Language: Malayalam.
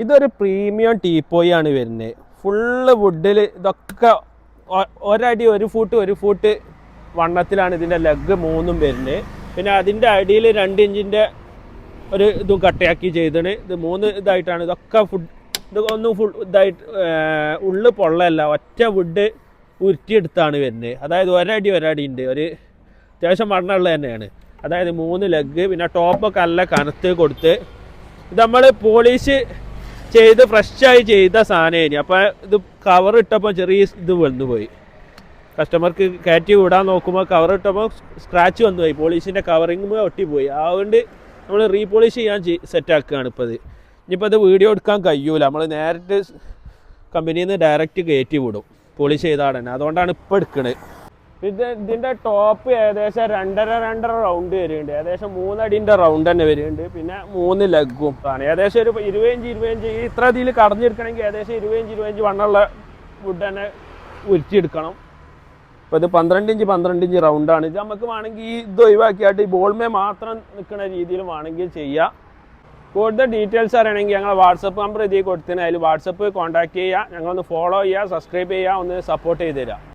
ഇതൊരു പ്രീമിയം ടീപ്പോയി ആണ് വരുന്നത്. ഫുള്ള് വുഡിൽ ഇതൊക്കെ ഒരടി 1 ഫൂട്ട് വണ്ണത്തിലാണ് ഇതിൻ്റെ ലെഗ് 3ഉം വരുന്നത്. പിന്നെ അതിൻ്റെ അടിയിൽ 2 ഇഞ്ചിൻ്റെ ഒരു ഇതും കട്ടയാക്കി ചെയ്തണ്. ഇത് 3 ഇതായിട്ടാണ്. ഇതൊക്കെ ഇതൊന്നും ഇതായിട്ട് ഉള്ളു പൊള്ളല്ല, ഒറ്റ വുഡ് ഉരുട്ടിയെടുത്താണ് വരുന്നത്. അതായത് ഒരടി ഉണ്ട്, ഒരു അത്യാവശ്യം വണ്ണമുള്ള തന്നെയാണ്. അതായത് 3 ലെഗ്. പിന്നെ ടോപ്പൊക്കെ നല്ല കനത്ത് കൊടുത്ത് ഇത് നമ്മൾ പോളിഷ് ചെയ്ത് ഫ്രഷായി ചെയ്ത സാധനമായിരുന്നു. അപ്പോൾ ഇത് കവർ ഇട്ടപ്പോൾ ചെറിയ ഇത് വന്നുപോയി. കസ്റ്റമർക്ക് കയറ്റി വിടാൻ നോക്കുമ്പോൾ കവർ ഇട്ടപ്പോൾ സ്ക്രാച്ച് വന്നുപോയി, പോളിഷിൻ്റെ കവറിങ് ഒട്ടിപ്പോയി. അതുകൊണ്ട് നമ്മൾ റീപോളിഷ് ചെയ്യാൻ സെറ്റാക്കുകയാണ് ഇപ്പോൾ ഇത്. ഇനിയിപ്പോൾ ഇത് വീഡിയോ എടുക്കാൻ കഴിയൂല, നമ്മൾ നേരിട്ട് കമ്പനിയിൽ നിന്ന് ഡയറക്റ്റ് കയറ്റി വിടും പോളിഷ് ചെയ്താൽ തന്നെ. അതുകൊണ്ടാണ് ഇപ്പോൾ എടുക്കുന്നത്. ഇതിൻ്റെ ടോപ്പ് ഏകദേശം 2.5 റൗണ്ട് വരുന്നുണ്ട്. ഏകദേശം 3 അടിൻ്റെ റൗണ്ട് തന്നെ വരുന്നുണ്ട്. പിന്നെ 3 ലെഗും ആണ്. ഏകദേശം ഒരു 20 ഇഞ്ച് ഇത്ര ഇതിൽ കടഞ്ഞെടുക്കണമെങ്കിൽ ഏകദേശം 20 ഇഞ്ച് വണ്ണമുള്ള വുഡ് തന്നെ ഉരുട്ടിയെടുക്കണം. അപ്പോൾ ഇത് 12 ഇഞ്ച് റൗണ്ടാണ്. ഇത് നമുക്ക് വേണമെങ്കിൽ ഇത് ഒഴിവാക്കിയായിട്ട് ഈ ബോൾമേ മാത്രം നിൽക്കുന്ന രീതിയിൽ വേണമെങ്കിൽ ചെയ്യാം. കൂടുതൽ ഡീറ്റെയിൽസ് അറിയണമെങ്കിൽ ഞങ്ങൾ വാട്സപ്പ് നമ്പർ ഇതിൽ കൊടുത്തതിന് അതിൽ വാട്സപ്പ് കോൺടാക്ട് ചെയ്യുക. ഞങ്ങളൊന്ന് ഫോളോ ചെയ്യുക, സബ്സ്ക്രൈബ് ചെയ്യുക, ഒന്ന് സപ്പോർട്ട് ചെയ്ത് തരിക.